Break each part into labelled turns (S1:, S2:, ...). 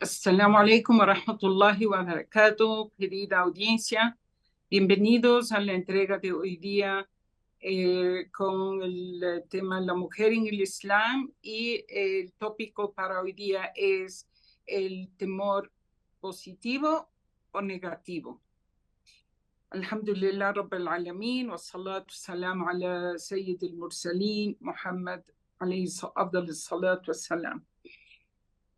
S1: Assalamu alaikum wa rahmatullahi wa barakatuh, querida audiencia. Bienvenidos a la entrega de hoy día con el tema La mujer en el Islam y el tópico para hoy día es el temor positivo o negativo. Alhamdulillah Rabbil Alameen wa salatu salam ala Sayyid al-Mursalin Muhammad alayhi afdal salatu wassalam.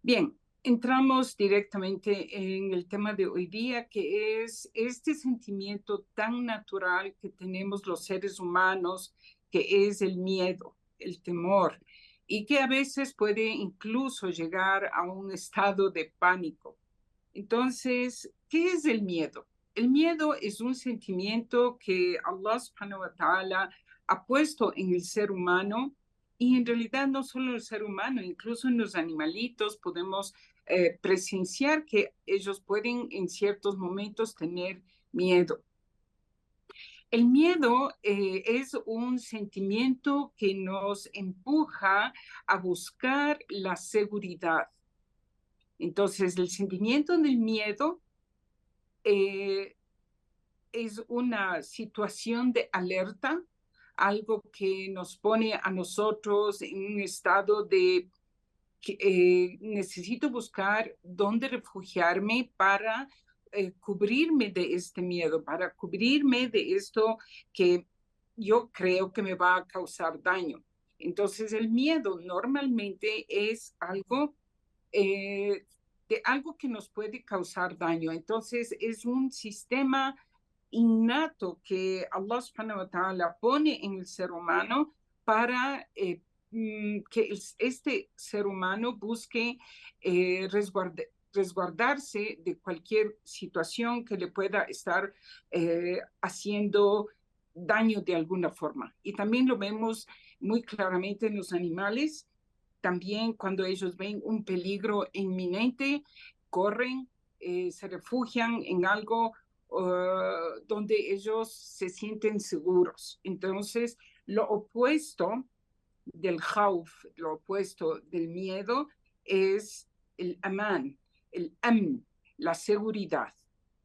S1: Bien, entramos directamente en el tema de hoy día, que es este sentimiento tan natural que tenemos los seres humanos, que es el miedo, el temor, y que a veces puede incluso llegar a un estado de pánico. Entonces, ¿qué es el miedo? El miedo es un sentimiento que Allah subhanahu wa ta'ala ha puesto en el ser humano, y en realidad no solo en el ser humano, incluso en los animalitos podemos presenciar que ellos pueden en ciertos momentos tener miedo. El miedo es un sentimiento que nos empuja a buscar la seguridad. Entonces, el sentimiento del miedo eh, es una situación de alerta, algo que nos pone a nosotros en un estado de que necesito buscar dónde refugiarme para cubrirme de este miedo, para cubrirme de esto que yo creo que me va a causar daño. Entonces el miedo normalmente es algo de algo que nos puede causar daño. Entonces es un sistema innato que Allah subhanahu wa ta'ala pone en el ser humano para que este ser humano busque resguardarse de cualquier situación que le pueda estar haciendo daño de alguna forma. Y también lo vemos muy claramente en los animales. También cuando ellos ven un peligro inminente, corren, se refugian en algo donde ellos se sienten seguros. Entonces, lo opuesto del khawf, lo opuesto del miedo, es el aman, el amn, la seguridad.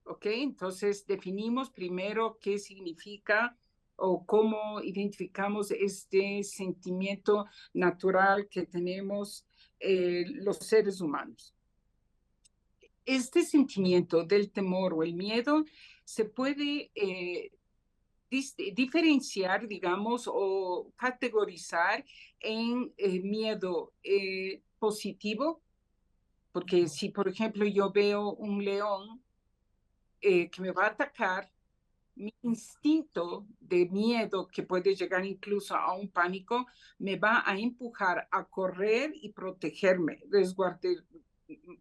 S1: ¿Ok? Entonces, definimos primero qué significa o cómo identificamos este sentimiento natural que tenemos los seres humanos. Este sentimiento del temor o el miedo se puede diferenciar, digamos, o categorizar en miedo positivo, porque si, por ejemplo, yo veo un león que me va a atacar, mi instinto de miedo, que puede llegar incluso a un pánico, me va a empujar a correr y protegerme, resguardar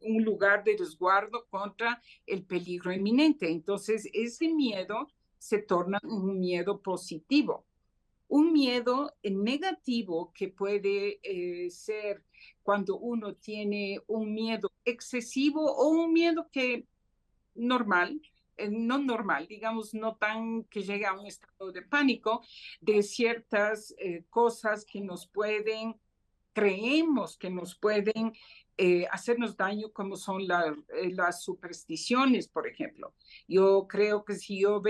S1: un lugar de resguardo contra el peligro inminente. Entonces, ese miedo se torna un miedo positivo. Un miedo negativo que puede ser cuando uno tiene un miedo excesivo o un miedo que normal, no normal, digamos, no tan que llegue a un estado de pánico, de ciertas cosas que nos pueden, creemos que nos pueden hacernos daño, como son las supersticiones, por ejemplo. Yo creo que si yo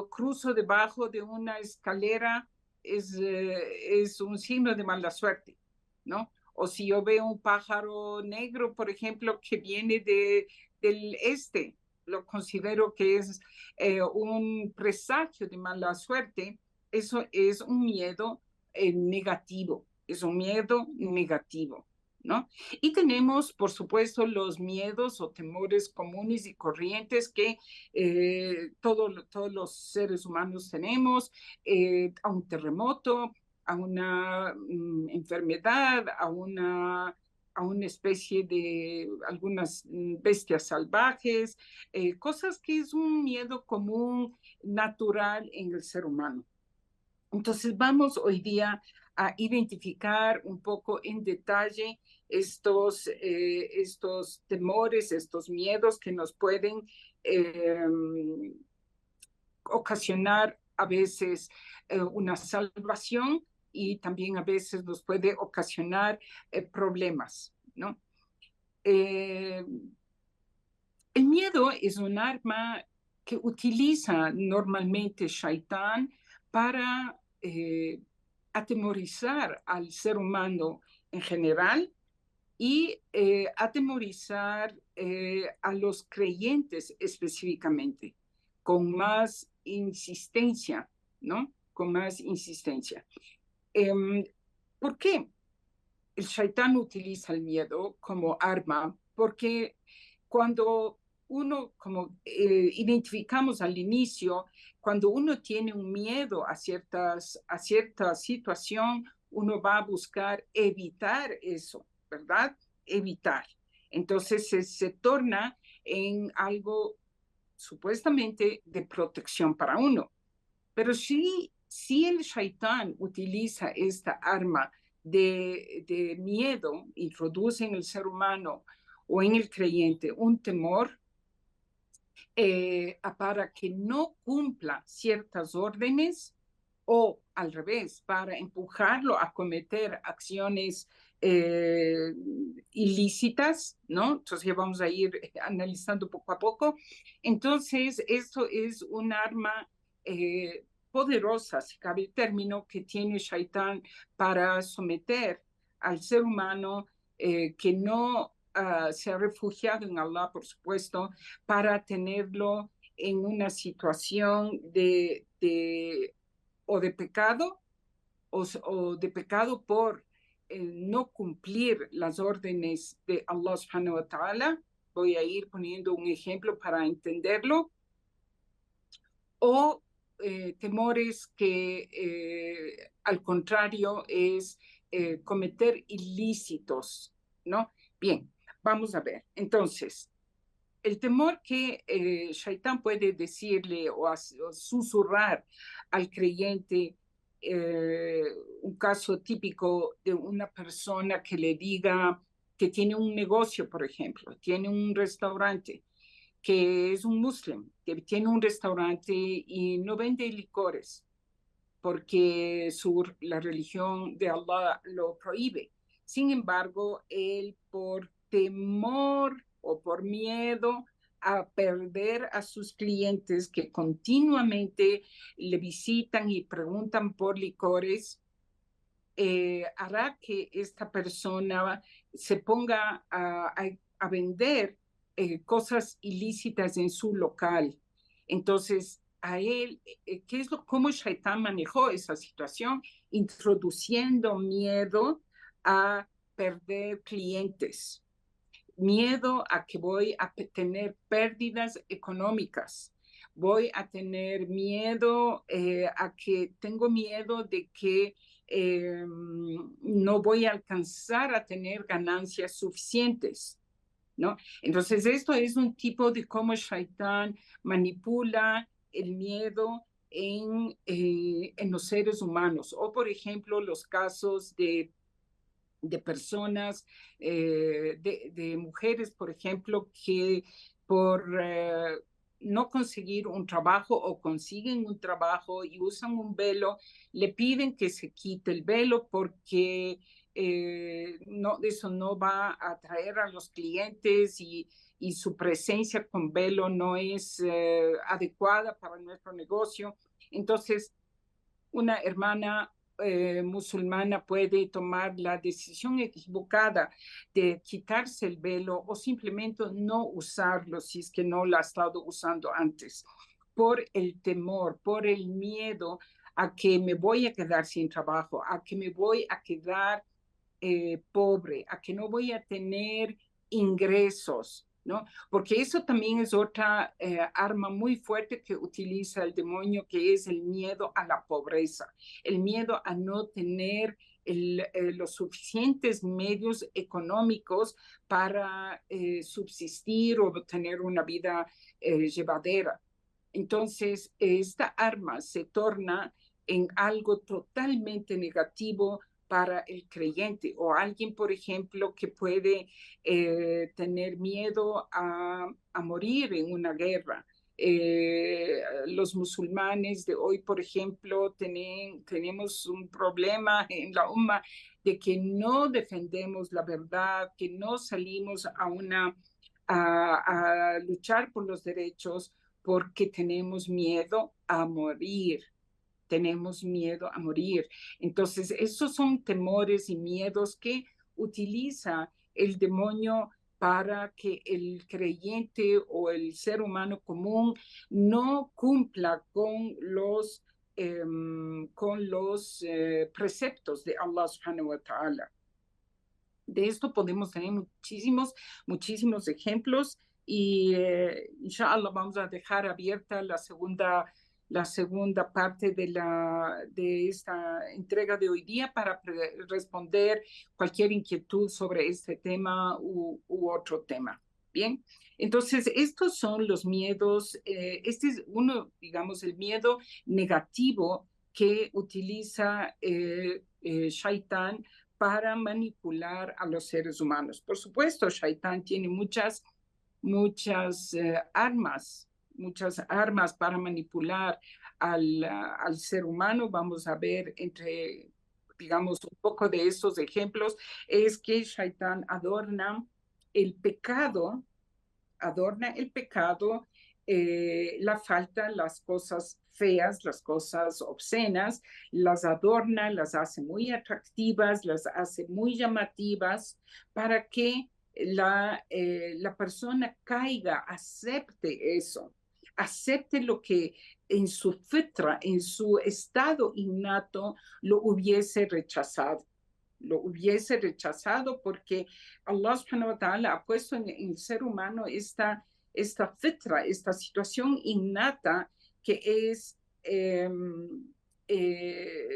S1: cruzo debajo de una escalera, es un signo de mala suerte, ¿no? O si yo veo un pájaro negro, por ejemplo, que viene del este, lo considero que es un presagio de mala suerte. Eso es un miedo negativo, es un miedo negativo, ¿no? Y tenemos, por supuesto, los miedos o temores comunes y corrientes que todos los seres humanos tenemos, a un terremoto, a una enfermedad, a una especie de algunas bestias salvajes, cosas que es un miedo común, natural en el ser humano. Entonces vamos hoy día a identificar un poco en detalle estos temores, estos miedos que nos pueden eh, ocasionar a veces una salvación, y también a veces nos puede ocasionar problemas, ¿no? miedo es un arma que utiliza normalmente Shaitán para atemorizar al ser humano en general y atemorizar a los creyentes específicamente, con más insistencia, ¿no? Con más insistencia. ¿Por qué el shaitán utiliza el miedo como arma? Porque cuando uno, como identificamos al inicio, cuando uno tiene un miedo a cierta situación, uno va a buscar evitar eso, ¿verdad? Evitar. Entonces se torna en algo supuestamente de protección para uno. Pero si el shaitán utiliza esta arma de miedo, introduce en el ser humano o en el creyente un temor para que no cumpla ciertas órdenes o al revés, para empujarlo a cometer acciones ilícitas, ¿no? Entonces ya vamos a ir analizando poco a poco. Entonces, esto es un arma poderosa, si cabe el término, que tiene Shaitán para someter al ser humano que no se ha refugiado en Allah, por supuesto, para tenerlo en una situación o de pecado o de pecado por no cumplir las órdenes de Allah subhanahu wa ta'ala. Voy a ir poniendo un ejemplo para entenderlo. O temores que al contrario es cometer ilícitos, ¿no? Bien, vamos a ver. Entonces, el temor que Shaitán puede decirle o susurrar al creyente, eh, un caso típico de una persona que le diga que tiene un negocio, por ejemplo, tiene un restaurante, que es un musulmán, que tiene un restaurante y no vende licores porque la religión de Allah lo prohíbe. Sin embargo, él por temor o por miedo a perder a sus clientes que continuamente le visitan y preguntan por licores, hará que esta persona se ponga a vender cosas ilícitas en su local. Entonces, a él, ¿cómo Shaitán manejó esa situación? Introduciendo miedo a perder clientes, miedo a que voy a tener pérdidas económicas, voy a tener miedo a que tengo miedo de que no voy a alcanzar a tener ganancias suficientes, ¿no? Entonces, esto es un tipo de cómo Shaitán manipula el miedo en los seres humanos. O, por ejemplo, los casos de personas, de mujeres, por ejemplo, que por no conseguir un trabajo o consiguen un trabajo y usan un velo, le piden que se quite el velo porque no, eso no va a atraer a los clientes y su presencia con velo no es adecuada para nuestro negocio. Entonces, una hermana musulmana puede tomar la decisión equivocada de quitarse el velo o simplemente no usarlo si es que no lo ha estado usando antes, por el temor, por el miedo a que me voy a quedar sin trabajo, a que me voy a quedar pobre, a que no voy a tener ingresos, ¿no? Porque eso también es otra arma muy fuerte que utiliza el demonio, que es el miedo a la pobreza, el miedo a no tener los suficientes medios económicos para subsistir o tener una vida llevadera. Entonces, esta arma se torna en algo totalmente negativo para el creyente o alguien, por ejemplo, que puede tener miedo a morir en una guerra. Los musulmanes de hoy, por ejemplo, tenemos un problema en la umma de que no defendemos la verdad, que no salimos a luchar por los derechos porque tenemos miedo a morir. Tenemos miedo a morir. Entonces, esos son temores y miedos que utiliza el demonio para que el creyente o el ser humano común no cumpla con los preceptos de Allah subhanahu wa ta'ala. De esto podemos tener muchísimos ejemplos y inshallah vamos a dejar abierta la segunda parte de esta entrega de hoy día para responder cualquier inquietud sobre este tema u otro tema. Bien, entonces estos son los miedos, este es uno, digamos, el miedo negativo que utiliza Shaitán para manipular a los seres humanos. Por supuesto, Shaitán tiene muchas armas para manipular al ser humano. Vamos a ver digamos, un poco de estos ejemplos. Es que Shaitán adorna el pecado, la falta, las cosas feas, las cosas obscenas, las adorna, las hace muy atractivas, las hace muy llamativas para que la persona caiga, acepte eso, acepte lo que en su fitra, en su estado innato, lo hubiese rechazado. Lo hubiese rechazado porque Allah subhanahu wa ta'ala ha puesto en el ser humano esta fitra, esta situación innata que es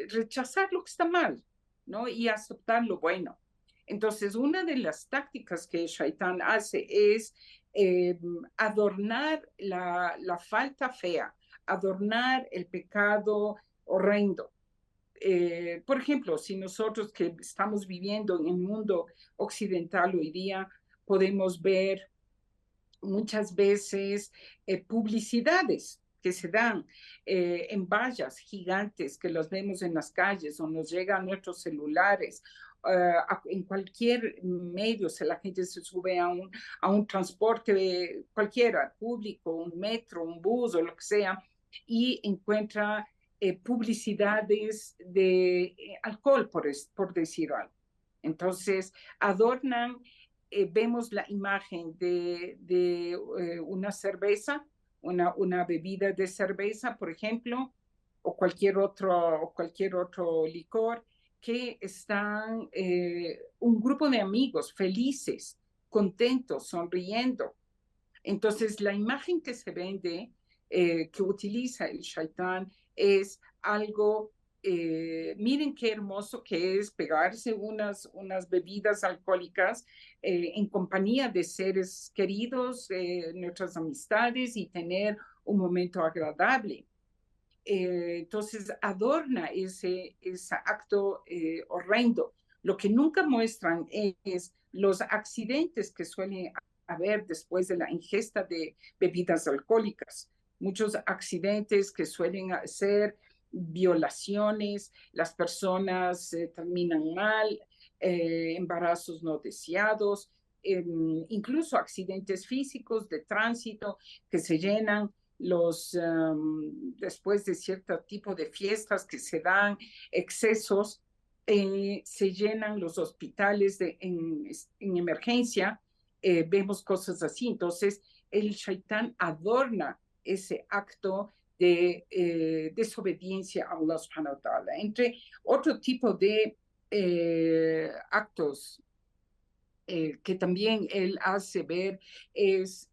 S1: rechazar lo que está mal, ¿no? Y aceptar lo bueno. Entonces, una de las tácticas que Shaitán hace es adornar la falta fea, adornar el pecado horrendo. Por ejemplo, si nosotros que estamos viviendo en el mundo occidental hoy día, podemos ver muchas veces publicidades que se dan en vallas gigantes que los vemos en las calles o nos llegan a nuestros celulares. En cualquier medio, si la gente se sube a un transporte cualquiera, público, un metro, un bus o lo que sea, y encuentra publicidades de alcohol, por decir algo. Entonces, adornan, vemos la imagen de una cerveza, una bebida de cerveza, por ejemplo, o cualquier otro licor, que están un grupo de amigos felices, contentos, sonriendo. Entonces, la imagen que se vende, que utiliza el Shaitán, es algo, miren qué hermoso que es pegarse unas bebidas alcohólicas en compañía de seres queridos, nuestras amistades y tener un momento agradable. Entonces, adorna ese acto horrendo. Lo que nunca muestran es los accidentes que suelen haber después de la ingesta de bebidas alcohólicas. Muchos accidentes que suelen ser violaciones, las personas terminan mal, embarazos no deseados, incluso accidentes físicos de tránsito que se llenan después de cierto tipo de fiestas que se dan, excesos, se llenan los hospitales en emergencia, vemos cosas así. Entonces, el Shaitán adorna ese acto de desobediencia a Allah subhanahu wa ta'ala. Entre otro tipo de actos que también él hace ver es,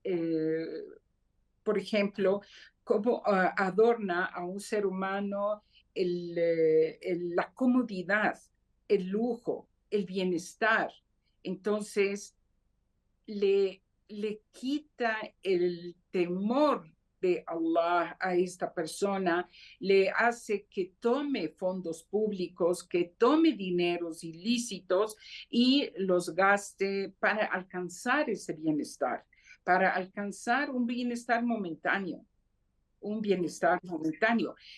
S1: por ejemplo, cómo adorna a un ser humano la comodidad, el lujo, el bienestar. Entonces, le quita el temor de Allah a esta persona, le hace que tome fondos públicos, que tome dineros ilícitos y los gaste para alcanzar ese bienestar, para alcanzar un bienestar momentáneo,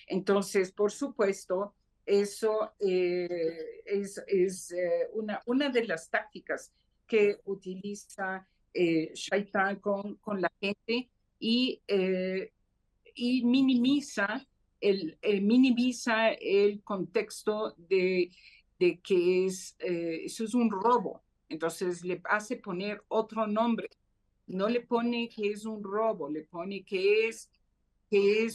S1: Entonces, por supuesto, eso es una de las tácticas que utiliza shaitán con la gente y minimiza el contexto de que eso es un robo. Entonces le hace poner otro nombre. No le pone que es un robo, le pone que es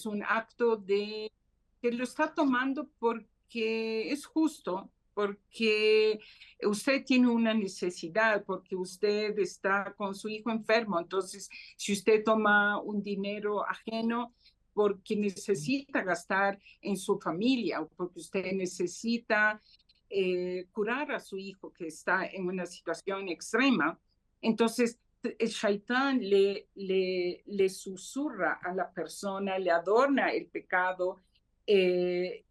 S1: un acto que lo está tomando porque es justo, porque usted tiene una necesidad, porque usted está con su hijo enfermo. Entonces, si usted toma un dinero ajeno porque necesita gastar en su familia o porque usted necesita curar a su hijo que está en una situación extrema, entonces el shaitán le susurra a la persona, le adorna el pecado eh,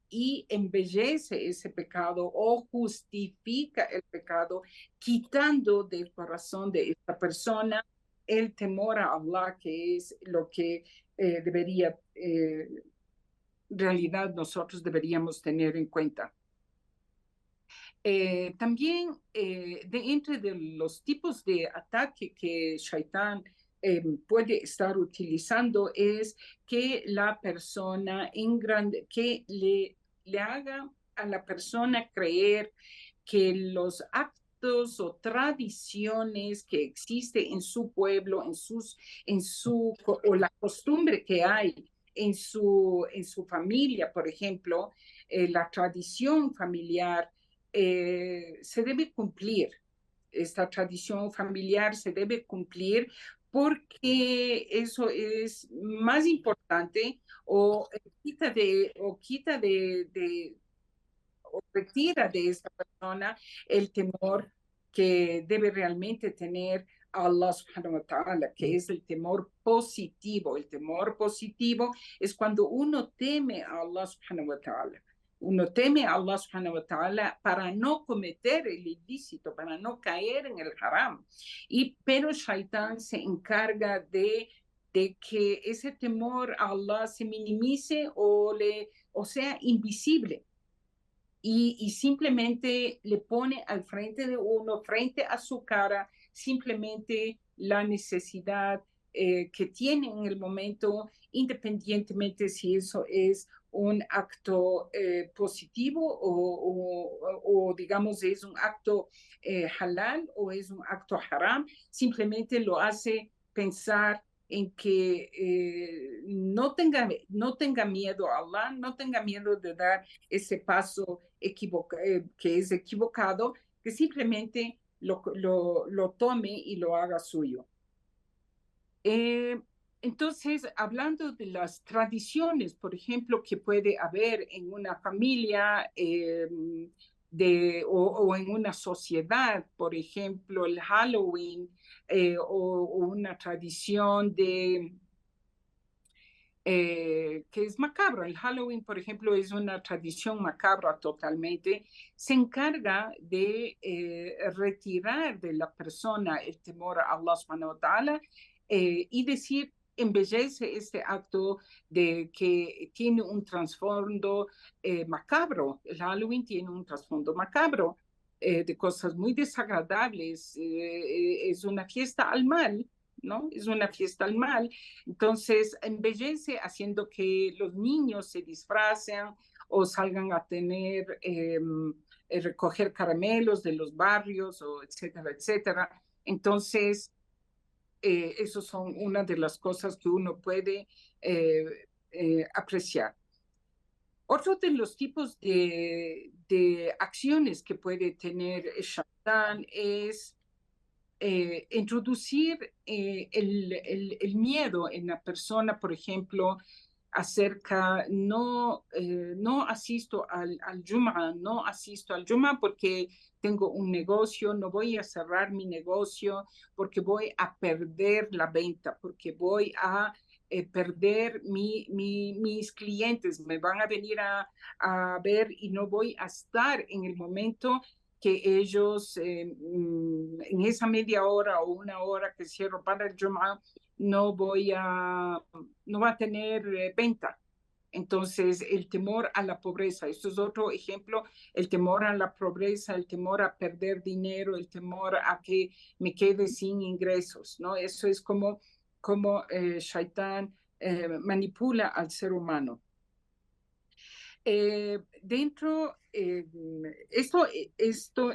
S1: y embellece ese pecado o justifica el pecado, quitando del corazón de esta persona el temor a Allah, que es lo que debería, en realidad nosotros deberíamos tener en cuenta. También entre de los tipos de ataque que Shaitán puede estar utilizando es que la persona que le haga a la persona creer que los actos o tradiciones que existen en su pueblo, o la costumbre que hay en su familia, por ejemplo, la tradición familiar se debe cumplir. Esta tradición familiar se debe cumplir porque eso es más importante o retira de esta persona el temor que debe realmente tener Allah subhanahu wa ta'ala, que es el temor positivo. El temor positivo es cuando uno teme a Allah subhanahu wa ta'ala. Uno teme a Allah subhanahu wa ta'ala para no cometer el ilícito, para no caer en el haram. Pero Shaitán se encarga de que ese temor a Allah se minimice o sea invisible. Y simplemente le pone al frente de uno, frente a su cara, simplemente la necesidad que tiene en el momento, independientemente si eso es un acto positivo o, digamos es un acto halal o es un acto haram, simplemente lo hace pensar en que no tenga miedo a Allah, no tenga miedo de dar ese paso que es equivocado, que simplemente lo tome y lo haga suyo. Entonces, hablando de las tradiciones, por ejemplo, que puede haber en una familia o en una sociedad, por ejemplo, el Halloween o una tradición que es macabra. El Halloween, por ejemplo, es una tradición macabra totalmente. Se encarga de retirar de la persona el temor a Allah subhanahu wa ta'ala y decir, embellece este acto de que tiene un trasfondo macabro. El Halloween tiene un trasfondo macabro de cosas muy desagradables. Es una fiesta al mal, ¿no? Es una fiesta al mal. Entonces, embellece haciendo que los niños se disfracen o salgan a recoger caramelos de los barrios, o etcétera, etcétera. Entonces, esos son una de las cosas que uno puede apreciar. Otro de los tipos de acciones que puede tener Shaitán es introducir el miedo en la persona, por ejemplo, no asisto al Jum'ah, no asisto al Jum'ah porque tengo un negocio, no voy a cerrar mi negocio, porque voy a perder la venta, porque voy a perder mis clientes, me van a venir a ver y no voy a estar en el momento que ellos en esa media hora o una hora que cierro para el Jum'ah no va a tener venta. Entonces, el temor a la pobreza, esto es otro ejemplo, el temor a la pobreza, el temor a perder dinero, el temor a que me quede sin ingresos, ¿no? Eso es como Shaitán manipula al ser humano. Esto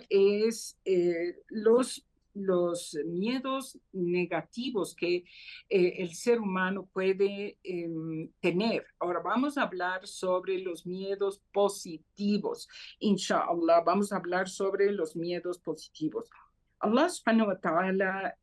S1: es los miedos negativos que el ser humano puede tener. Ahora vamos a hablar sobre los miedos positivos. Inshallah, vamos a hablar sobre los miedos positivos. Allah subhanahu wa ta'ala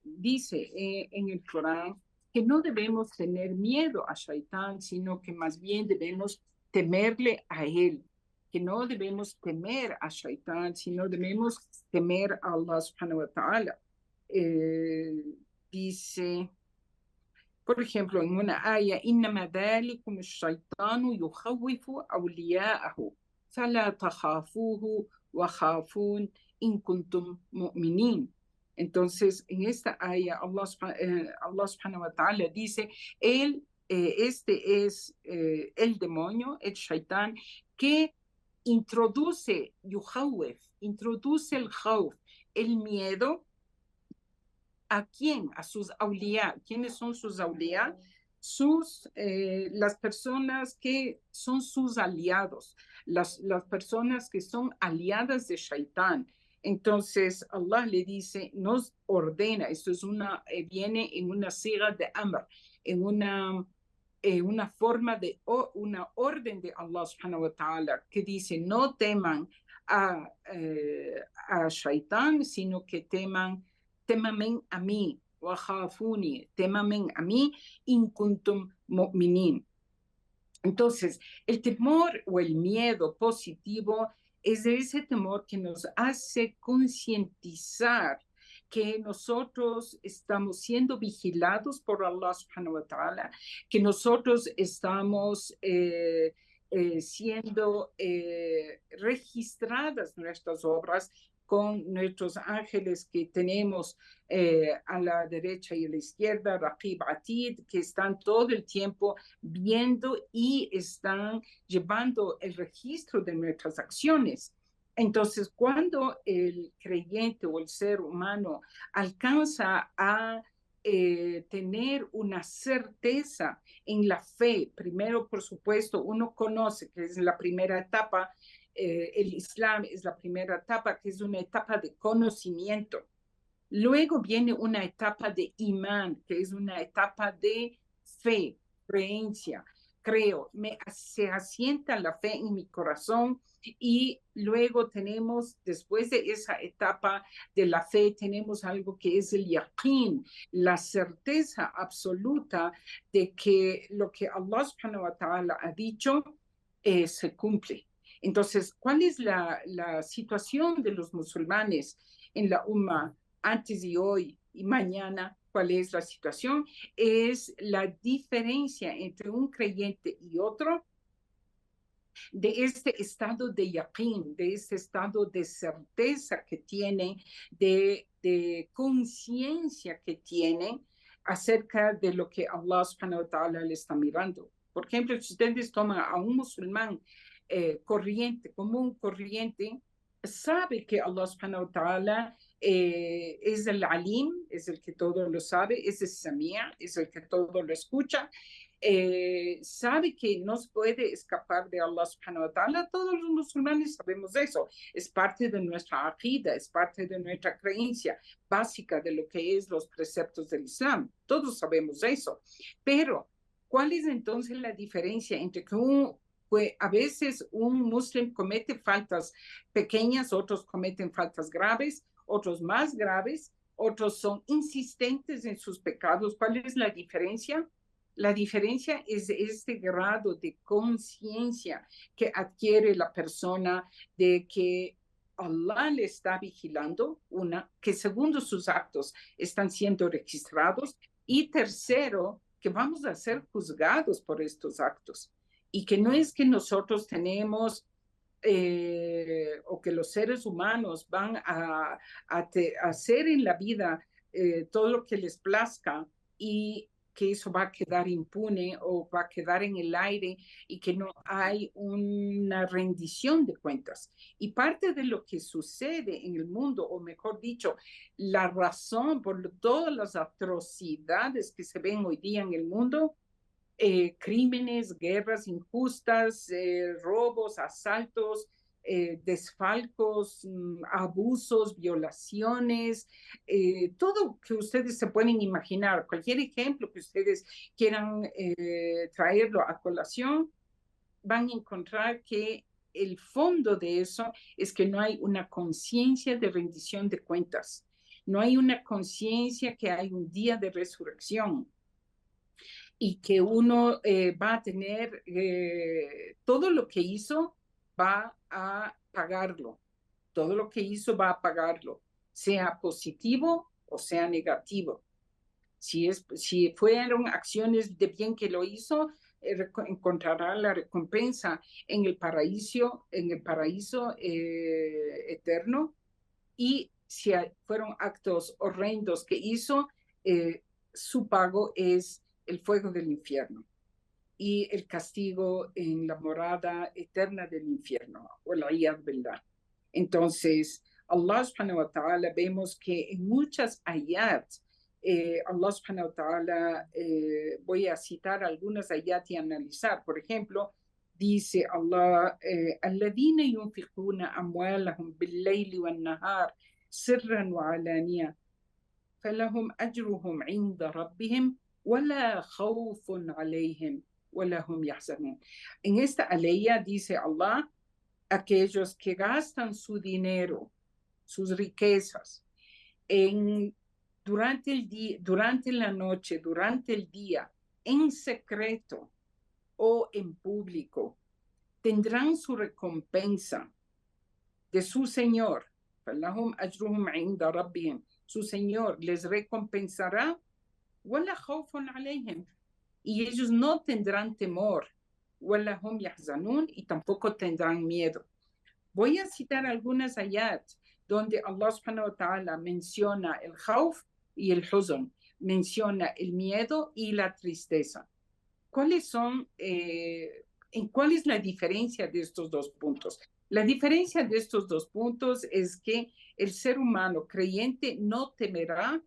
S1: dice en el Corán que no debemos tener miedo a Shaitán, sino que más bien debemos temerle a él, que no debemos temer a Shaitán, sino debemos temer a Allah subhanahu wa ta'ala. Dice, por ejemplo, en una aya, إنما ذلكم الشيطان يخوف أولياءه فلا تخافوه وخافون إن كنتم مؤمنين. Entonces, en esta aya, Allah subhanahu wa ta'ala dice, este es el demonio, el shaitán, que introduce introduce el khawf, el miedo. ¿A quién? A sus awliya. ¿Quiénes son sus awliya? Las personas que son sus aliados, las personas que son aliadas de Shaitán. Entonces Allah le dice, nos ordena, esto es viene en una siga de amr, en una forma de una orden de Allah subhanahu wa ta'ala que dice, no teman a Shaitán, sino que teman a mí, wajafuni, teman a mí, in kuntum mu'minin. Entonces, el temor o el miedo positivo es ese temor que nos hace concientizar que nosotros estamos siendo vigilados por Allah subhanahu wa ta'ala, que nosotros estamos siendo registradas nuestras obras con nuestros ángeles que tenemos a la derecha y a la izquierda, Raqib Atid, que están todo el tiempo viendo y están llevando el registro de nuestras acciones. Entonces, cuando el creyente o el ser humano alcanza a tener una certeza en la fe, primero, por supuesto, uno conoce que es la primera etapa, el Islam es la primera etapa, que es una etapa de conocimiento. Luego viene una etapa de imán, que es una etapa de fe, creencia. Creo, se asienta la fe en mi corazón y luego tenemos, después de esa etapa de la fe, tenemos algo que es el yaqeen, la certeza absoluta de que lo que Allah subhanahu wa ta'ala ha dicho se cumple. Entonces, ¿cuál es la situación de los musulmanes en la Ummah antes y hoy y mañana? ¿Cuál es la situación? Es la diferencia entre un creyente y otro de este estado de yaqeen, de este estado de certeza que tienen, de conciencia que tienen acerca de lo que Allah subhanahu wa ta'ala le está mirando. Por ejemplo, si ustedes toman a un musulmán corriente, común corriente, sabe que Allah subhanahu wa ta'ala es el alim, es el que todo lo sabe, es el samia, es el que todo lo escucha, sabe que no se puede escapar de Allah subhanahu wa ta'ala. Todos los musulmanes sabemos eso, es parte de nuestra aqida, es parte de nuestra creencia básica de lo que es los preceptos del Islam, todos sabemos eso, pero ¿cuál es entonces la diferencia entre que a veces un musulmán comete faltas pequeñas, otros cometen faltas graves, otros más graves, otros son insistentes en sus pecados? ¿Cuál es la diferencia? La diferencia es este grado de conciencia que adquiere la persona de que Allah le está vigilando, que segundo sus actos están siendo registrados, y tercero, que vamos a ser juzgados por estos actos. Y que no es que nosotros tenemos o que los seres humanos van a hacer en la vida todo lo que les plazca y que eso va a quedar impune o va a quedar en el aire y que no hay una rendición de cuentas. Y parte de lo que sucede en el mundo, o mejor dicho, la razón por todas las atrocidades que se ven hoy día en el mundo, crímenes, guerras injustas, robos, asaltos, desfalcos, abusos, violaciones, todo que ustedes se pueden imaginar, cualquier ejemplo que ustedes quieran traerlo a colación, van a encontrar que el fondo de eso es que no hay una conciencia de rendición de cuentas, no hay una conciencia que hay un día de resurrección y que uno va a tener todo lo que hizo, va a pagarlo. Todo lo que hizo va a pagarlo, sea positivo o sea negativo. Si fueron acciones de bien que lo hizo, encontrará la recompensa en el paraíso eterno. Y si fueron actos horrendos que hizo, su pago es el fuego del infierno y el castigo en la morada eterna del infierno, o la verdad. Entonces, Allah subhanahu wa ta'ala, vemos que en muchas ayat, Allah subhanahu wa ta'ala, voy a citar algunas ayat y analizar. Por ejemplo, dice Allah, الذين ينفقون أموالهم بالليل والنهار سرا وعلانية فلهم أجرهم عند ربهم ولا خوف عليهم ولا هم يحزنون. En esta aleya dice Allah, aquellos que gastan su dinero, sus riquezas, durante el día, durante la noche, durante el día, en secreto o en público, tendrán su recompensa de su Señor. فَلَهُمْ أَجْرُهُمْ عِنْدَ رَبِّهِمْ. Su Señor les recompensará. وَلَا خَوْفٌ عَلَيْهِمْ. Y ellos no tendrán temor. وَلَا هُمْ يَحْزَنُونَ. Y tampoco tendrán miedo. Voy a citar algunas ayat donde Allah subhanahu wa ta'ala menciona el khawf y el huzn, menciona el miedo y la tristeza. ¿Cuáles son, cuál es la diferencia de estos dos puntos? La diferencia de estos dos puntos es que el ser humano creyente no temerá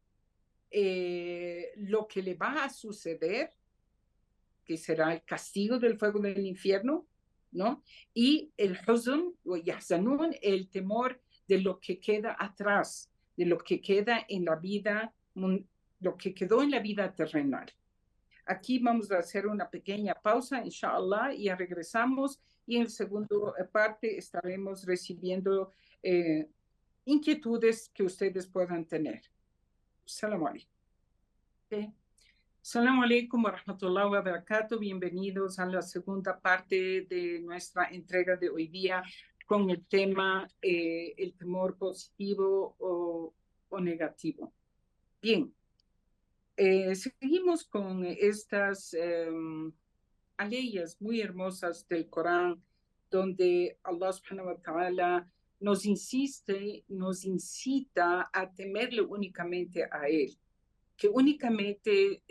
S1: lo que le va a suceder, que será el castigo del fuego del infierno, ¿no? Y el huzn o yahzanun, el temor de lo que queda atrás, de lo que queda en la vida, lo que quedó en la vida terrenal. Aquí vamos a hacer una pequeña pausa, inshallah, y ya regresamos. Y en la segunda parte estaremos recibiendo inquietudes que ustedes puedan tener. Salam alaikum. Okay. Salam alaikum wa rahmatullahi wa barakatuh. Bienvenidos a la segunda parte de nuestra entrega de hoy día con el tema el temor positivo o negativo. Bien. Seguimos con estas aleyas muy hermosas del Corán, donde Allah subhanahu wa ta'ala nos incita a temerle únicamente a Él, que únicamente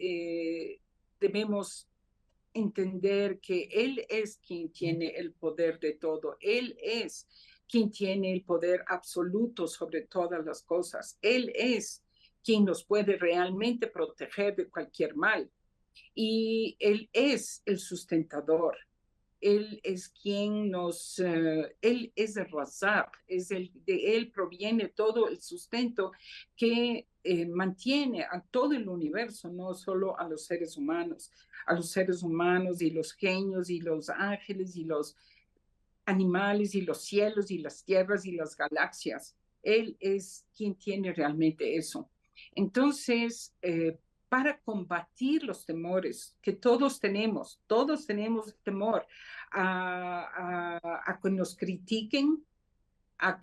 S1: debemos entender que Él es quien tiene el poder de todo, Él es quien tiene el poder absoluto sobre todas las cosas, Él es quien nos puede realmente proteger de cualquier mal. Y Él es el sustentador. Él es quien Él es el Razak, de Él proviene todo el sustento que mantiene a todo el universo, no solo a los seres humanos y los genios y los ángeles y los animales y los cielos y las tierras y las galaxias. Él es quien tiene realmente eso. Entonces, para combatir los temores que todos tenemos temor a que nos critiquen, a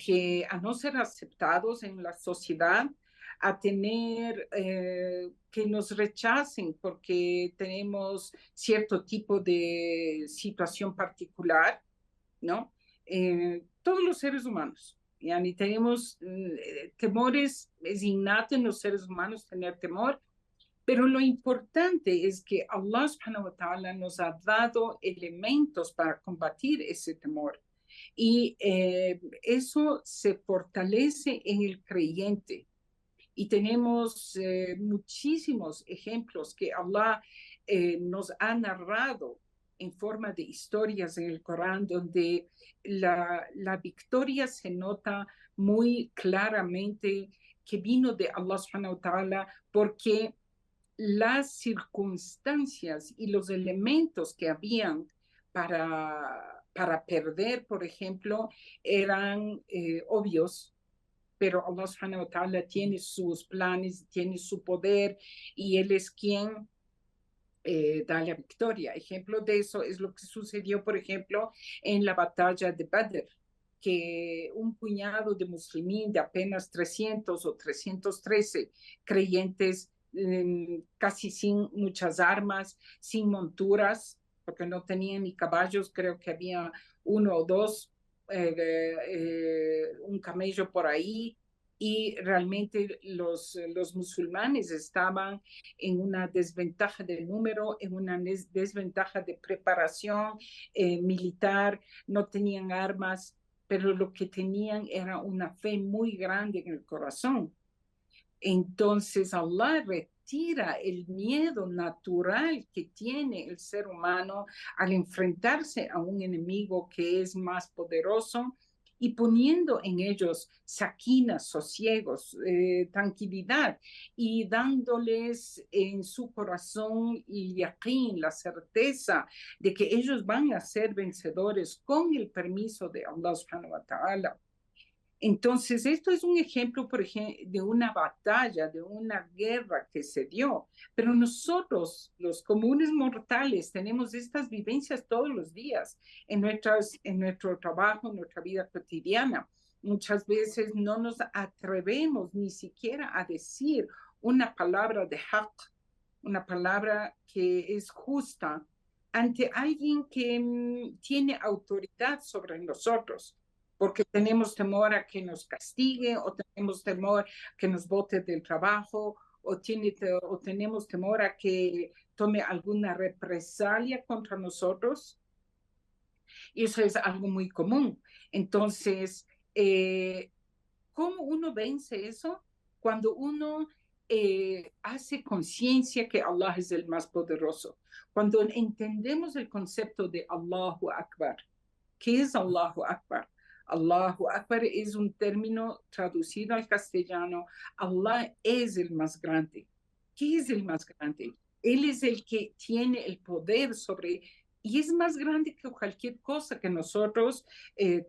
S1: no ser aceptados en la sociedad, a tener que nos rechacen porque tenemos cierto tipo de situación particular, ¿no? Todos los seres humanos. Y tenemos temores, es innato en los seres humanos tener temor, Pero lo importante es que Allah subhanahu wa ta'ala nos ha dado elementos para combatir ese temor. Y eso se fortalece en el creyente. Y tenemos muchísimos ejemplos que Allah nos ha narrado en forma de historias en el Corán, donde la victoria se nota muy claramente que vino de Allah subhanahu wa ta'ala, porque las circunstancias y los elementos que habían para perder, por ejemplo, eran obvios, pero Allah subhanahu wa ta'ala tiene sus planes, tiene su poder y Él es quien da la victoria. Ejemplo de eso es lo que sucedió, por ejemplo, en la batalla de Badr, que un puñado de musulmín de apenas 300 o 313 creyentes, casi sin muchas armas, sin monturas, porque no tenían ni caballos, creo que había uno o dos, un camello por ahí, y realmente los musulmanes estaban en una desventaja de número, en una desventaja de preparación militar, no tenían armas, pero lo que tenían era una fe muy grande en el corazón. Entonces Allah retira el miedo natural que tiene el ser humano al enfrentarse a un enemigo que es más poderoso y poniendo en ellos saquinas, sosiegos, tranquilidad y dándoles en su corazón el yaqín, la certeza de que ellos van a ser vencedores con el permiso de Allah subhanahu wa ta'ala. Entonces, esto es un ejemplo, por ejemplo, de una batalla, de una guerra que se dio, pero nosotros, los comunes mortales, tenemos estas vivencias todos los días en nuestro trabajo, en nuestra vida cotidiana. Muchas veces no nos atrevemos ni siquiera a decir una palabra de haq, una palabra que es justa ante alguien que tiene autoridad sobre nosotros, porque tenemos temor a que nos castigue o tenemos temor a que nos bote del trabajo o tenemos temor a que tome alguna represalia contra nosotros. Y eso es algo muy común. Entonces, ¿cómo uno vence eso? Cuando uno hace conciencia que Allah es el más poderoso. Cuando entendemos el concepto de Allahu Akbar. ¿Qué es Allahu Akbar? Allahu Akbar es un término traducido al castellano. Allah es el más grande. ¿Qué es el más grande? Él es el que tiene el poder sobre, y es más grande que cualquier cosa que nosotros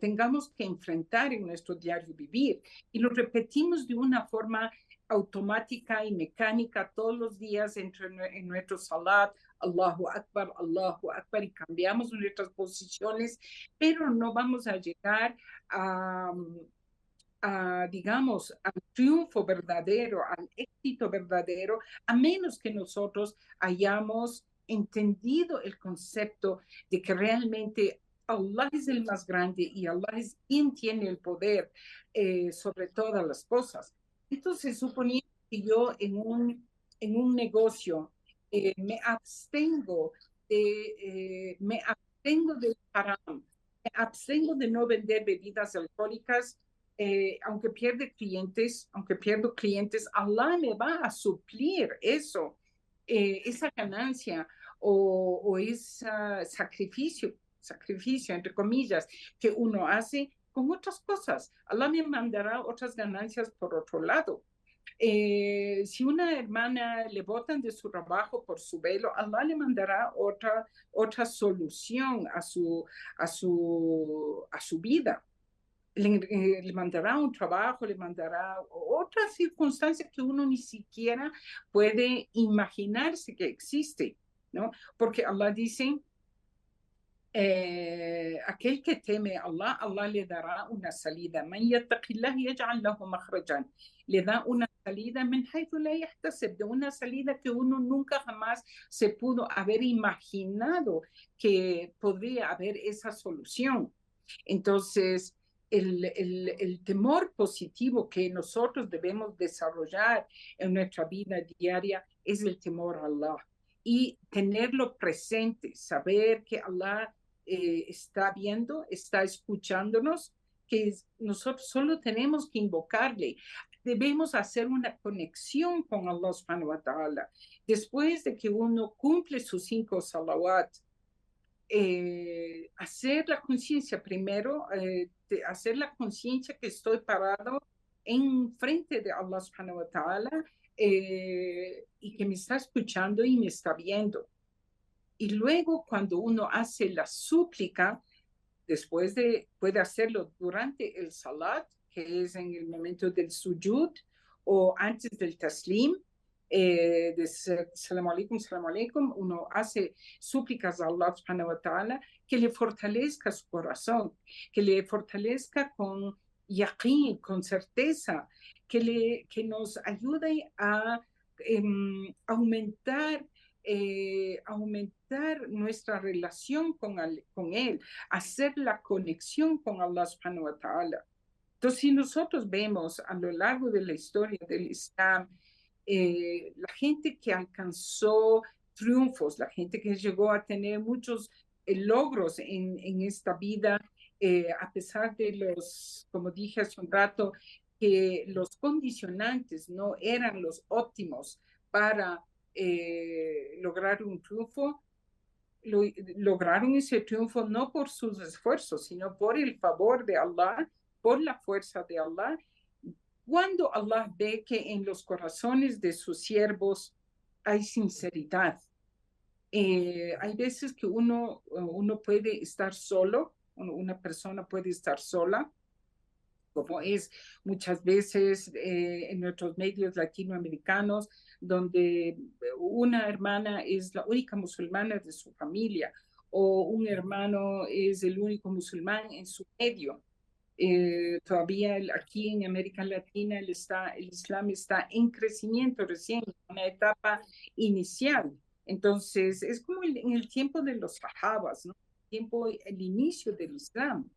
S1: tengamos que enfrentar en nuestro diario vivir. Y lo repetimos de una forma automática y mecánica todos los días en nuestro salat, Allahu Akbar, y cambiamos nuestras posiciones, pero no vamos a llegar digamos, al triunfo verdadero, al éxito verdadero, a menos que nosotros hayamos entendido el concepto de que realmente Allah es el más grande y Allah es quien tiene el poder sobre todas las cosas. Entonces, suponiendo que yo en un negocio me abstengo de haram, me abstengo de no vender bebidas alcohólicas, aunque pierdo clientes, Allah me va a suplir eso, esa ganancia o ese sacrificio, entre comillas, que uno hace con otras cosas. Allah me mandará otras ganancias por otro lado. Si una hermana le botan de su trabajo por su velo, Allah le mandará otra solución a su vida. Le mandará un trabajo, le mandará otra circunstancia que uno ni siquiera puede imaginarse que existe, ¿no? Porque Allah dice, aquel que teme a Allah, Allah le dará una salida. Man yattaqillah yaj'al lahu makhrajan. Le da una salida min haythu la yahtasib, de una salida que uno nunca jamás se pudo haber imaginado que podría haber esa solución. Entonces, el temor positivo que nosotros debemos desarrollar en nuestra vida diaria es el temor a Allah y tenerlo presente, saber que Allah está viendo, está escuchándonos, que nosotros solo tenemos que invocarle. Debemos hacer una conexión con Allah subhanahu wa ta'ala. Después de que uno cumple sus 5 salawat, hacer la conciencia primero, hacer la conciencia que estoy parado en frente de Allah subhanahu wa ta'ala y que me está escuchando y me está viendo. Y luego cuando uno hace la súplica, puede hacerlo durante el salat, que es en el momento del sujud, o antes del taslim, de salam alaikum, uno hace súplicas a Allah subhanahu wa ta'ala que le fortalezca su corazón, que le fortalezca con yaqeen, con certeza, que nos ayude a aumentar nuestra relación con él, hacer la conexión con Allah subhanahu wa ta'ala. Entonces, si nosotros vemos a lo largo de la historia del Islam, la gente que alcanzó triunfos, la gente que llegó a tener muchos logros en esta vida, a pesar de los, como dije hace un rato, que los condicionantes no eran los óptimos para lograr un triunfo, lograron ese triunfo no por sus esfuerzos, sino por el favor de Allah, por la fuerza de Allah. Cuando Allah ve que en los corazones de sus siervos hay sinceridad, hay veces que uno puede estar solo, una persona puede estar sola, como es muchas veces en nuestros medios latinoamericanos, donde una hermana es la única musulmana de su familia o un hermano es el único musulmán en su medio. Todavía aquí en América Latina el Islam está en crecimiento recién, en una etapa inicial. Entonces, es como en el tiempo de los sahabas, ¿no? El inicio del Islam.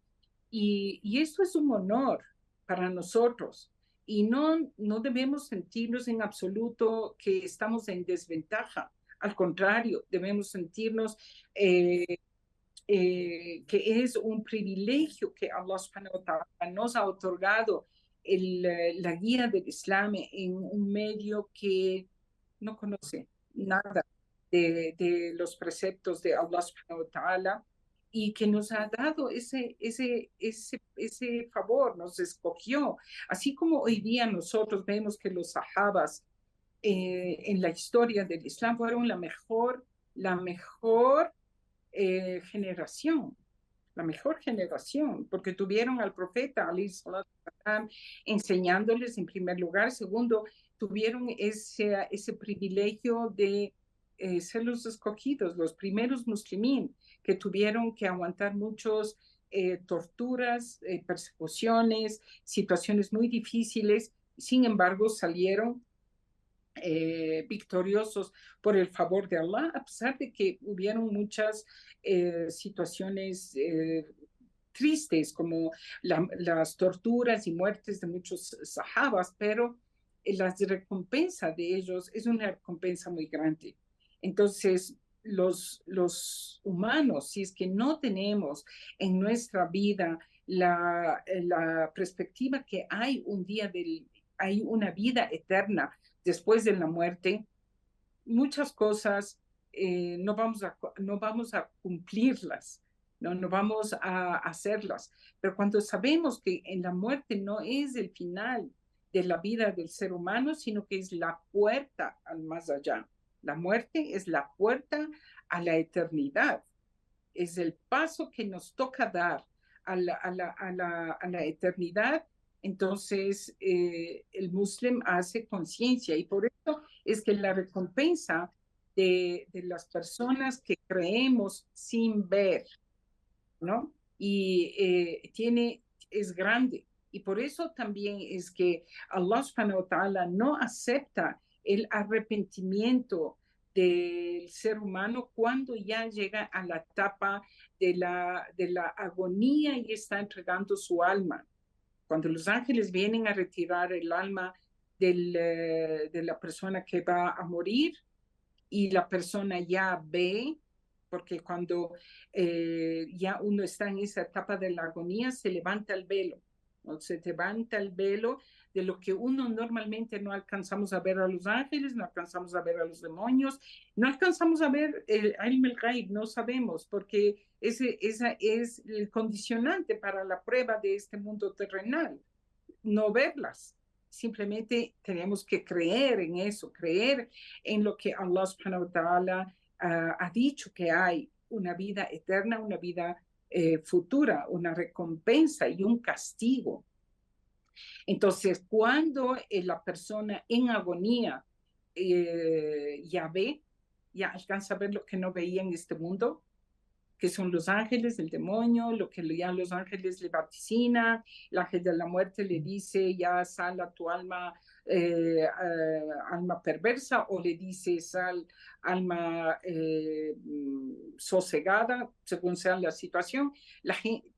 S1: Y esto es un honor para nosotros. Y no debemos sentirnos en absoluto que estamos en desventaja. Al contrario, debemos sentirnos que es un privilegio que Allah subhanahu wa ta'ala nos ha otorgado la guía del Islam en un medio que no conoce nada de los preceptos de Allah subhanahu wa ta'ala y que nos ha dado ese favor, nos escogió. Así como hoy día nosotros vemos que los sahabas en la historia del Islam fueron generación, la mejor generación, porque tuvieron al profeta Ali Salam enseñándoles en primer lugar, segundo, tuvieron ese privilegio de ser los escogidos, los primeros muslimín, que tuvieron que aguantar muchos torturas, persecuciones, situaciones muy difíciles, sin embargo salieron victoriosos por el favor de Allah, a pesar de que hubieron muchas situaciones tristes, como las torturas y muertes de muchos sahabas, pero la recompensa de ellos es una recompensa muy grande. Entonces, los humanos, si es que no tenemos en nuestra vida la perspectiva que hay hay una vida eterna después de la muerte, muchas cosas no vamos a cumplirlas, no vamos a hacerlas. Pero cuando sabemos que en la muerte no es el final de la vida del ser humano, sino que es la puerta al más allá. La muerte es la puerta a la eternidad. Es el paso que nos toca dar a la eternidad. Entonces, el muslim hace conciencia y por eso es que la recompensa de las personas que creemos sin ver, ¿no? Y es grande. Y por eso también es que Allah subhanahu wa ta'ala no acepta el arrepentimiento del ser humano cuando ya llega a la etapa de la agonía y está entregando su alma. Cuando los ángeles vienen a retirar el alma de la persona que va a morir y la persona ya ve, porque cuando ya uno está en esa etapa de la agonía, se levanta el velo, ¿no? Se levanta el velo de lo que uno normalmente no alcanzamos a ver a los ángeles, no alcanzamos a ver a los demonios, no alcanzamos a ver el Ilm el-Ghaib, no sabemos, porque esa es el condicionante para la prueba de este mundo terrenal, no verlas. Simplemente tenemos que creer en eso, creer en lo que Allah subhanahu wa ta'ala ha dicho, que hay una vida eterna, una vida futura, una recompensa y un castigo. Entonces, cuando la persona en agonía ya ve, ya alcanza a ver lo que no veía en este mundo, que son los ángeles, el demonio, lo que ya los ángeles le vaticina, el ángel de la muerte le dice, ya sal a tu alma, alma perversa, o le dice, sal alma sosegada, según sea la situación.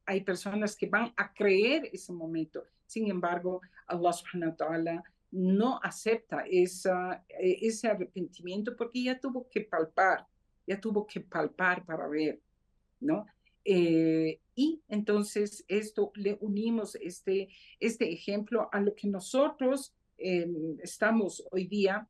S1: Hay personas que van a creer ese momento. Sin embargo, Allah subhanahu wa ta'ala no acepta ese arrepentimiento porque ya tuvo que palpar para ver, ¿no? Y entonces esto le unimos este ejemplo a lo que nosotros estamos hoy día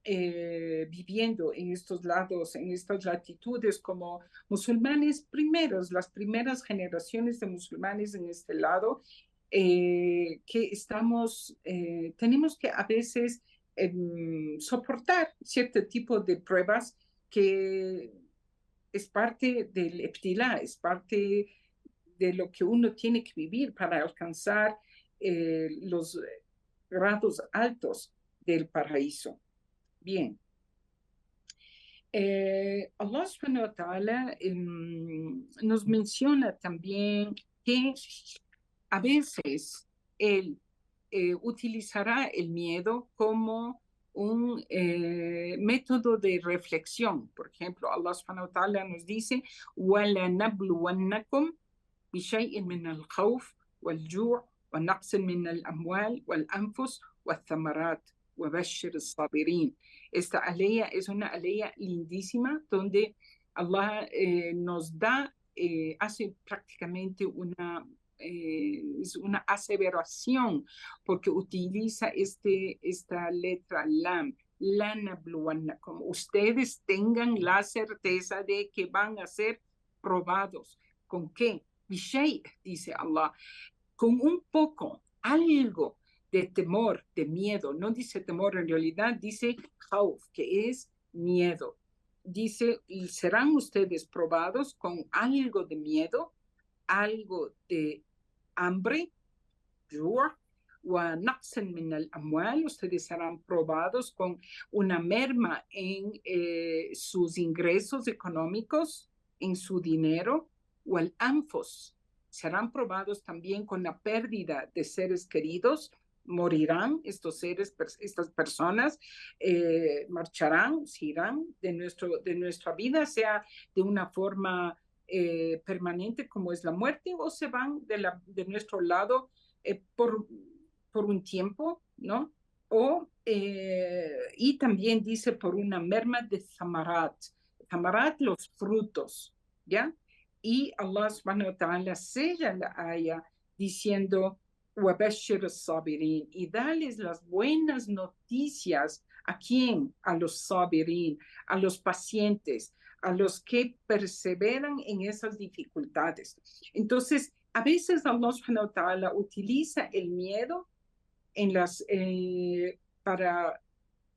S1: viviendo en estos lados, en estas latitudes como musulmanes primeros, las primeras generaciones de musulmanes en este lado, que tenemos que a veces soportar cierto tipo de pruebas que es parte del Eptilá, es parte de lo que uno tiene que vivir para alcanzar los grados altos del paraíso. Bien. Allah subhanahu wa ta'ala nos menciona también que a veces Él utilizará el miedo como un método de reflexión. Por ejemplo, Allah subhanahu wa ta'ala nos dice, وَلَنَبْلُوَنَّكُمْ بِشَيْءٍ مِنَ الْخَوْفِ وَالْجُوعِ وَنَقْصٍ مِنَ الْأَمْوَالِ وَالْأَنْفُسِ وَالثَّمَرَاتِ وَبَشِّرِ الصَّابِرِينَ. Esta aleya es una aleya lindísima donde Allah nos da, hace prácticamente es una aseveración porque utiliza esta letra lam, como ustedes tengan la certeza de que van a ser probados. ¿Con qué? Bishay, dice Allah, con un poco, algo de temor, de miedo. No dice temor, en realidad dice khawf, que es miedo. Dice, serán ustedes probados con algo de miedo, algo de hambre, ustedes serán probados con una merma en sus ingresos económicos, en su dinero, o el anfos, serán probados también con la pérdida de seres queridos, morirán estos seres, estas personas, marcharán, se irán de nuestra vida, sea de una forma permanente como es la muerte, o se van de nuestro lado por un tiempo, ¿no? Y también dice por una merma de zamarat, los frutos, ¿ya? Y Allah subhanahu wa ta'ala sella la aya diciendo, وَبَشِّرِ الصَّابِرِينَ, y dales las buenas noticias. ¿A quién? A los sabirin, a los pacientes, a los que perseveran en esas dificultades. Entonces, a veces Allah subhanahu wa ta'ala utiliza el miedo para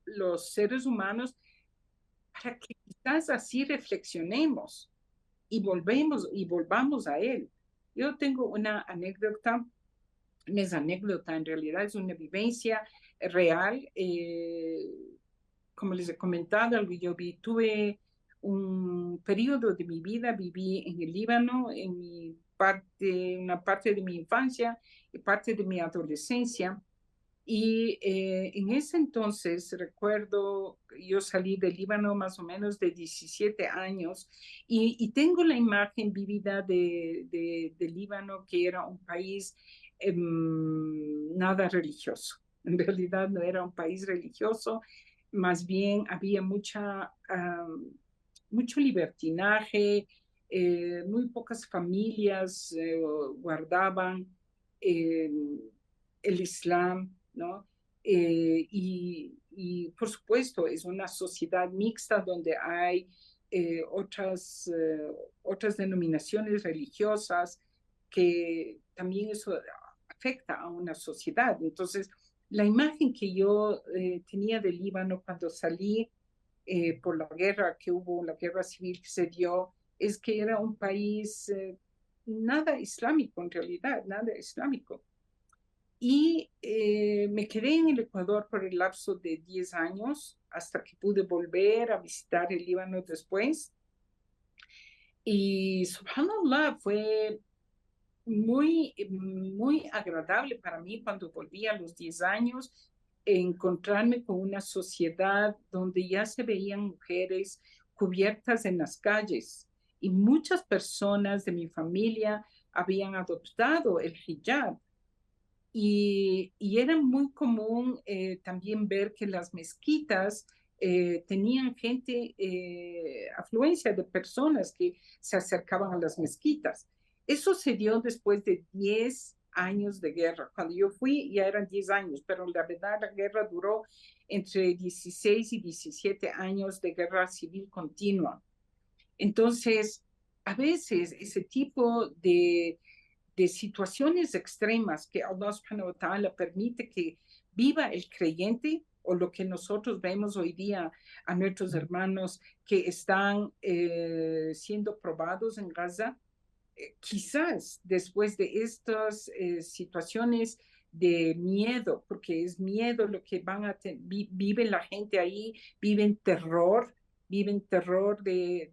S1: los seres humanos para que quizás así reflexionemos y volvamos a él. Yo tengo una anécdota, no es anécdota, en realidad es una vivencia real. Como les he comentado, yo tuve un periodo de mi vida, viví en el Líbano, una parte de mi infancia y parte de mi adolescencia. Y en ese entonces, recuerdo, yo salí del Líbano más o menos de 17 años y tengo la imagen vívida de Líbano, que era un país nada religioso, En realidad no era un país religioso, más bien había mucho libertinaje, muy pocas familias guardaban eh, el Islam, ¿no? Por supuesto, es una sociedad mixta donde hay eh, otras, eh, otras denominaciones religiosas que también eso afecta a una sociedad. Entonces, la imagen que yo tenía del Líbano cuando salí por la guerra que hubo, la guerra civil que se dio, es que era un país nada islámico en realidad, nada islámico. Y me quedé en el Ecuador por el lapso de 10 años hasta que pude volver a visitar el Líbano después. Y subhanallah, fue muy agradable para mí cuando volví a los 10 años encontrarme con una sociedad donde ya se veían mujeres cubiertas en las calles y muchas personas de mi familia habían adoptado el hijab. Y era muy común también ver que las mezquitas tenían gente, afluencia de personas que se acercaban a las mezquitas. Eso se dio después de 10 años de guerra. Cuando yo fui ya eran 10 años, pero la verdad la guerra duró entre 16 y 17 años de guerra civil continua. Entonces, a veces ese tipo de situaciones extremas que Allah subhanahu wa ta'ala permite que viva el creyente o lo que nosotros vemos hoy día a nuestros hermanos que están siendo probados en Gaza, quizás después de estas situaciones de miedo, porque es miedo lo que vive la gente ahí, viven terror de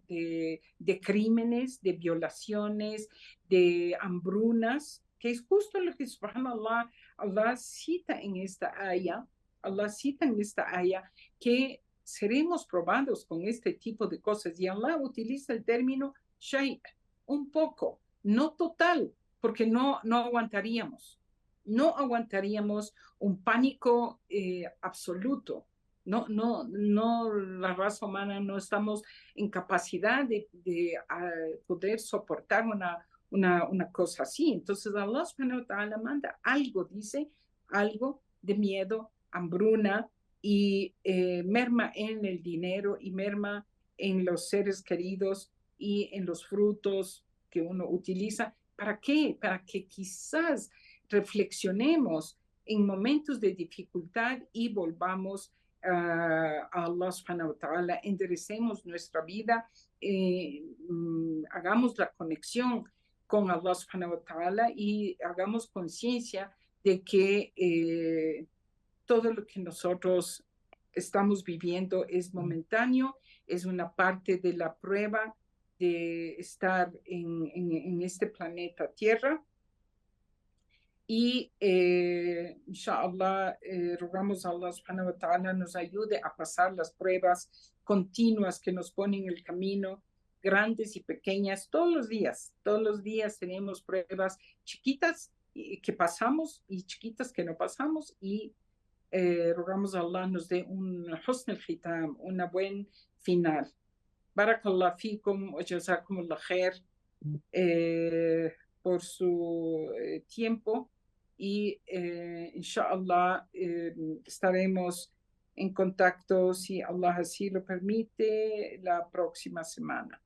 S1: crímenes, de violaciones, de hambrunas, que es justo lo que subhanallah, Allah cita en esta aya, Allah cita en esta aya que seremos probados con este tipo de cosas y Allah utiliza el término shay, un poco, no total, porque no aguantaríamos, no aguantaríamos un pánico absoluto. No, la raza humana no estamos en capacidad de poder soportar una cosa así. Entonces Allah subhanahu wa ta'ala manda algo, dice, algo de miedo, hambruna y merma en el dinero y merma en los seres queridos y en los frutos que uno utiliza. ¿Para qué? Para que quizás reflexionemos en momentos de dificultad y volvamos a Allah subhanahu wa ta'ala, enderecemos nuestra vida, hagamos la conexión con Allah subhanahu wa ta'ala y hagamos conciencia de que todo lo que nosotros estamos viviendo es momentáneo, es una parte de la prueba de estar en este planeta Tierra. Y inshallah, rogamos a Allah subhanahu wa ta'ala nos ayude a pasar las pruebas continuas que nos ponen en el camino, grandes y pequeñas, todos los días tenemos pruebas chiquitas que pasamos y chiquitas que no pasamos y rogamos a Allah nos dé un husn al-khitam, una buen final. Barakallah fikum wa jazakumullah khair por su tiempo y inshallah estaremos en contacto si Allah así lo permite la próxima semana.